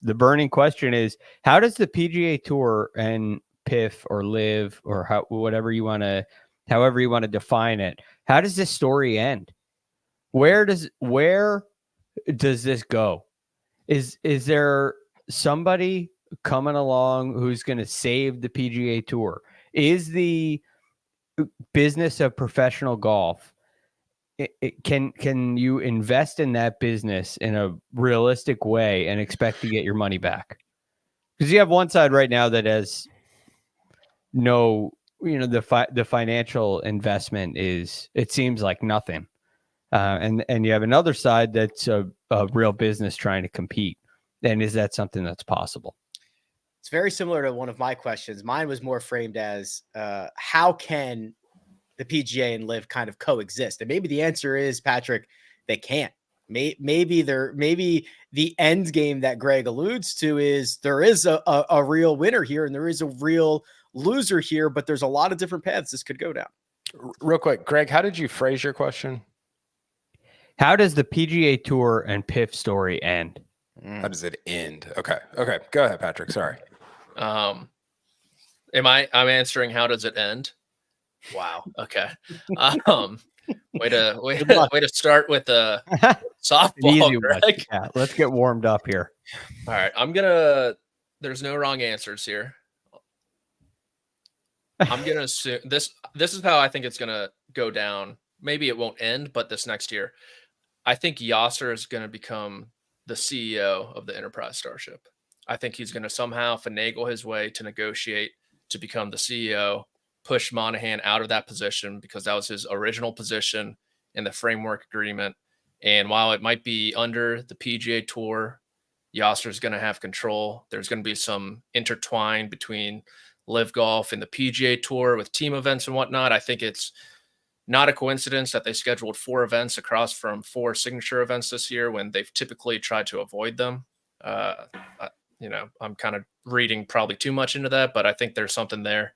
the burning question is, how does the PGA Tour and PIF or LIV or however you want to define it, how does this story end? Where does this go? Is there somebody coming along who's going to save the PGA Tour? Is the business of professional golf, can you invest in that business in a realistic way and expect to get your money back? Because you have one side right now that has no, the financial investment it seems like nothing. And you have another side that's a real business trying to compete. And is that something that's possible? It's very similar to one of my questions. Mine was more framed as how can the PGA and LIV kind of coexist? And maybe the answer is, Patrick, they can't. Maybe the end game that Greg alludes to is there is a real winner here and there is a real loser here, but there's a lot of different paths this could go down. Real quick, Greg, how did you phrase your question? How does the PGA Tour and PIF story end? How does it end? Okay. Go ahead, Patrick. Sorry. I'm answering how does it end? Wow. Okay. Way to start with the softball, Greg. Yeah, let's get warmed up here. All right. There's no wrong answers here. I'm going to assume this is how I think it's going to go down. Maybe it won't end, but this next year, I think Yasser is going to become the CEO of the Enterprise Starship. I think he's going to somehow finagle his way to negotiate to become the CEO, push Monahan out of that position because that was his original position in the framework agreement. And while it might be under the PGA Tour, Yasser's going to have control. There's going to be some intertwine between LIV Golf and the PGA Tour with team events and whatnot. I think it's not a coincidence that they scheduled 4 events across from 4 signature events this year when they've typically tried to avoid them. I'm kind of reading probably too much into that, but I think there's something there.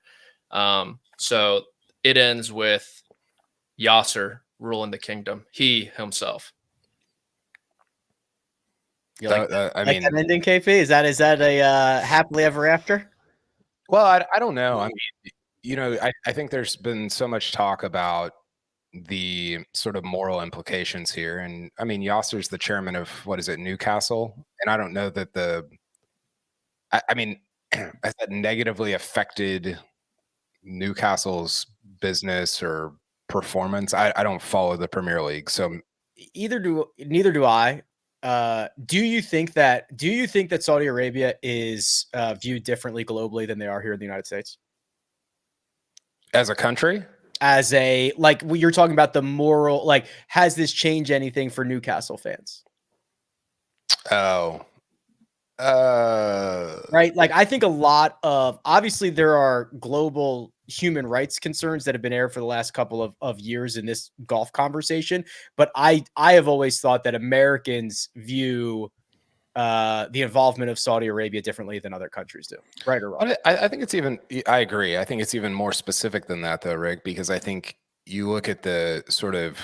So it ends with Yasser ruling the kingdom, he himself. You like that ending, KP? Is that a happily ever after? Well, I don't know. I mean, I think there's been so much talk about the sort of moral implications here. And I mean, Yasser's the chairman of, Newcastle? And I don't know that has that negatively affected Newcastle's business or performance? I don't follow the Premier League, so neither do I. Do you think that Saudi Arabia is viewed differently globally than they are here in the United States? As a country? You're talking about the moral, has this changed anything for Newcastle fans? Oh. Right. I think a lot of, obviously there are global human rights concerns that have been aired for the last couple of years in this golf conversation. But I have always thought that Americans view the involvement of Saudi Arabia differently than other countries do. Right or wrong? I think I agree. I think it's even more specific than that though, Rick, because I think you look at the sort of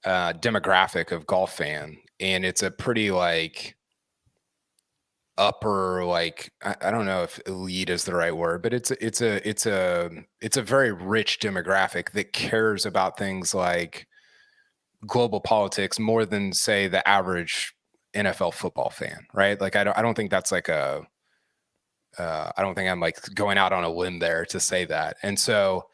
demographic of golf fan and it's a pretty upper, I don't know if elite is the right word, but it's a very rich demographic that cares about things like global politics more than say the average NFL football fan, right? I don't think that's I don't think I'm going out on a limb there to say that. And so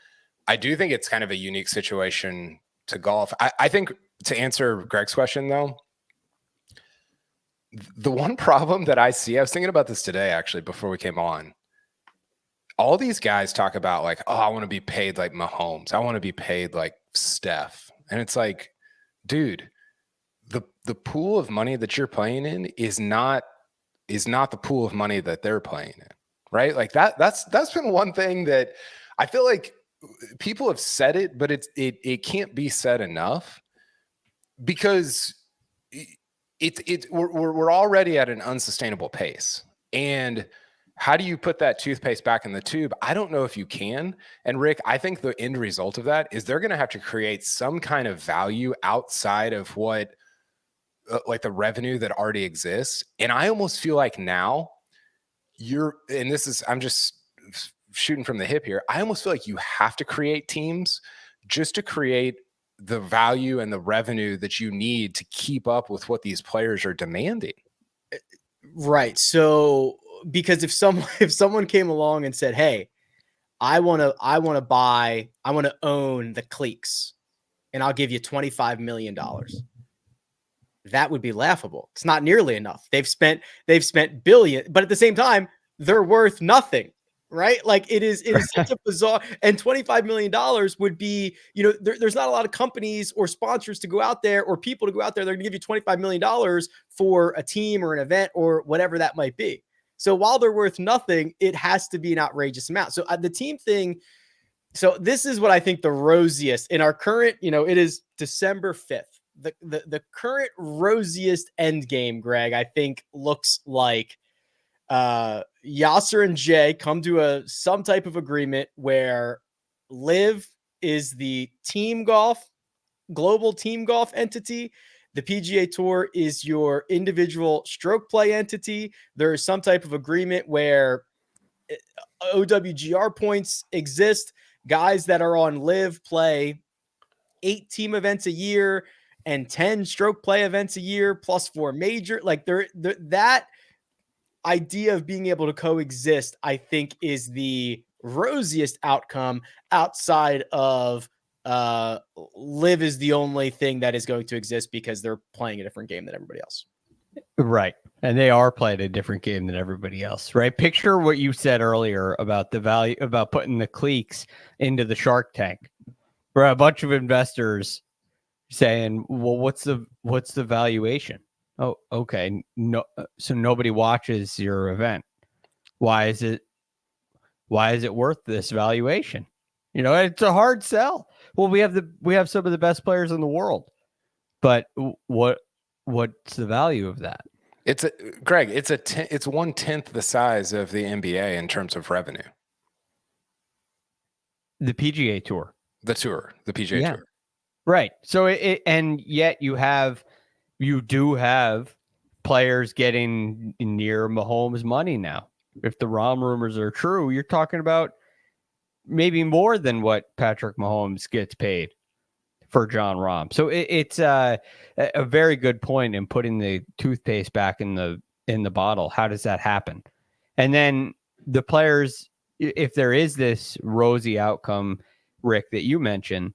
I do think it's kind of a unique situation to golf. I think to answer Greg's question though, the one problem that I see, I was thinking about this today, actually, before we came on. All these guys talk about I want to be paid like Mahomes. I want to be paid like Steph. And it's dude, the pool of money that you're playing in is not the pool of money that they're playing in, right? That's been one thing that I feel like people have said it, but it can't be said enough because we're already at an unsustainable pace. And how do you put that toothpaste back in the tube? I don't know if you can. And Rick, I think the end result of that is they're going to have to create some kind of value outside of what like the revenue that already exists. And I almost feel like now and this is, I'm just shooting from the hip here. I almost feel like you have to create teams just to create the value and the revenue that you need to keep up with what these players are demanding. Right. So, because if someone came along and said, "Hey, I want to own the cliques and I'll give you $25 million." That would be laughable. It's not nearly enough. They've spent billion, but at the same time, they're worth nothing. Right? Like it is such a bizarre, and $25 million would be, there's not a lot of companies or sponsors to go out there or people to go out there. They're going to give you $25 million for a team or an event or whatever that might be. So while they're worth nothing, it has to be an outrageous amount. So the team thing. So this is what I think the rosiest in our current, it is December 5th. The current rosiest end game, Greg, I think looks like Yasser and Jay come to some type of agreement where LIV is the global team golf entity. The PGA Tour is your individual stroke play entity. There is some type of agreement where OWGR points exist. Guys that are on LIV play 8 team events a year and 10 stroke play events a year plus 4 major. Like that idea of being able to coexist, I think, is the rosiest outcome outside of LIV is the only thing that is going to exist because they're playing a different game than everybody else. Right. And they are playing a different game than everybody else, right? Picture what you said earlier about the value, about putting the cliques into the Shark Tank, where a bunch of investors saying, well, what's the valuation? Oh, okay. No, so nobody watches your event. Why is it worth this valuation? It's a hard sell. Well, we have some of the best players in the world, but what's the value of that? Greg, it's 1/10 the size of the NBA in terms of revenue. The PGA Tour. The PGA Tour. Right. So and yet you do have players getting near Mahomes' money now. If the Rahm rumors are true, you're talking about maybe more than what Patrick Mahomes gets paid for John Rahm. So it's a very good point in putting the toothpaste back in the bottle. How does that happen? And then the players, if there is this rosy outcome, Rick, that you mentioned,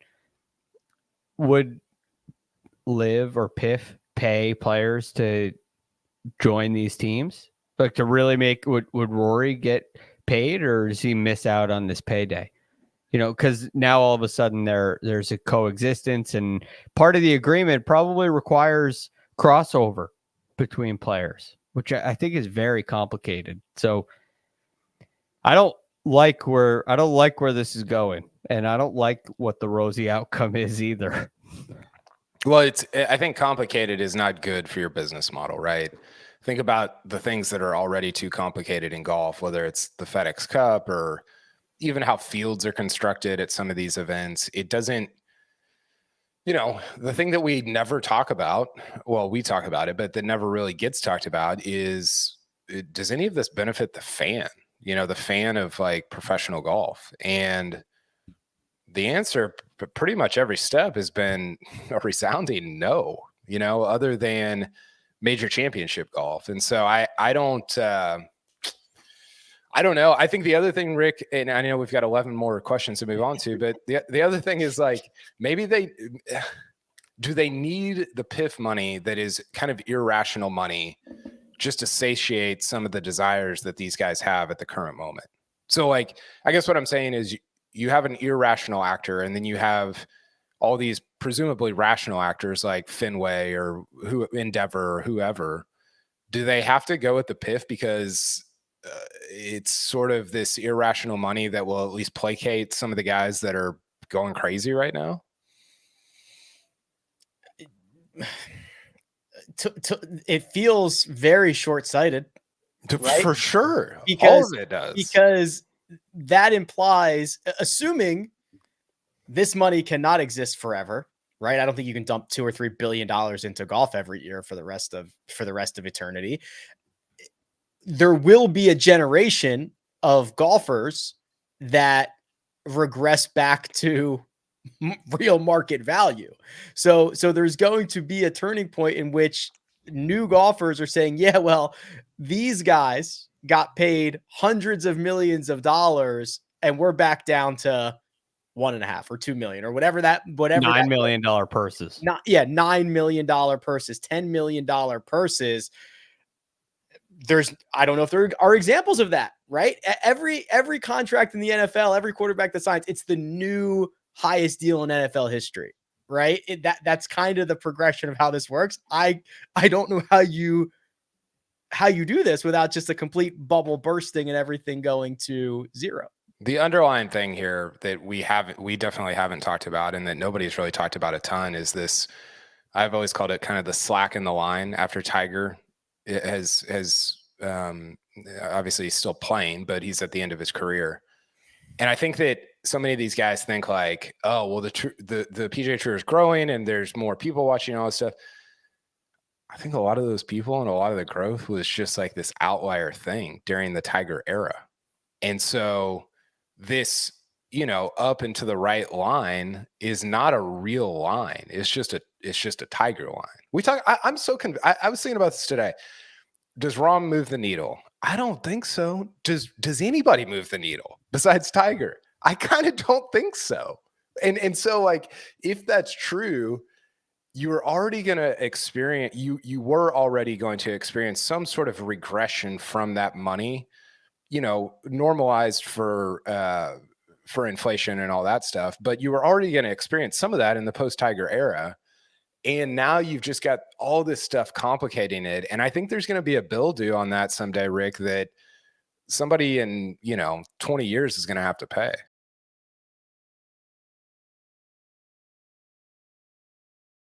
would LIV or PIF pay players to join these teams? Like to really would Rory get paid, or does he miss out on this payday? Because now all of a sudden there's a coexistence, and part of the agreement probably requires crossover between players, which I think is very complicated. So I don't like where this is going, and I don't like what the rosy outcome is either. Well, I think complicated is not good for your business model, right? Think about the things that are already too complicated in golf, whether it's the FedEx Cup or even how fields are constructed at some of these events. It doesn't, the thing that we never talk about, well, we talk about it, but that never really gets talked about is, does any of this benefit the fan? The fan of like professional golf? And the answer pretty much every step has been a resounding no, other than major championship golf. And so I don't know. I think the other thing, Rick, and I know we've got 11 more questions to move on to, but the other thing is like, maybe do they need the PIF money that is kind of irrational money just to satiate some of the desires that these guys have at the current moment? So like, I guess what I'm saying is you have an irrational actor, and then you have all these presumably rational actors like Fenway or Endeavor or whoever. Do they have to go with the PIF because it's sort of this irrational money that will at least placate some of the guys that are going crazy right now? It feels very short-sighted, right? For sure. Because all of it does. Because that implies, assuming this money cannot exist forever, right? I don't think you can dump $2 or $3 billion into golf every year for the rest of eternity. There will be a generation of golfers that regress back to real market value. So there's going to be a turning point in which new golfers are saying, yeah, well, these guys got paid hundreds of millions of dollars and we're back down to 1.5 or 2 million or whatever $9 million purses. $9 million purses, $10 million purses. I don't know if there are examples of that, right? Every contract in the NFL, every quarterback that signs, it's the new highest deal in NFL history, right? That's kind of the progression of how this works. I don't know how you do this without just a complete bubble bursting and everything going to zero. The underlying thing here that we definitely haven't talked about, and that nobody's really talked about a ton, is this. I've always called it kind of the slack in the line after Tiger has obviously he's still playing, but he's at the end of his career. And I think that so many of these guys think like, oh, well, the PGA Tour is growing and there's more people watching all this stuff. I think a lot of those people and a lot of the growth was just like this outlier thing during the Tiger era. And so this, up and to the right line is not a real line. It's just a Tiger line. I'm so convinced. I was thinking about this today. Does Rahm move the needle? I don't think so. Does anybody move the needle besides Tiger? I kind of don't think so. And so, like, if that's true, you were already going to experience, you were already going to experience some sort of regression from that money, normalized for inflation and all that stuff. But you were already going to experience some of that in the post-Tiger era. And now you've just got all this stuff complicating it. And I think there's going to be a bill due on that someday, Rick, that somebody in, 20 years is going to have to pay.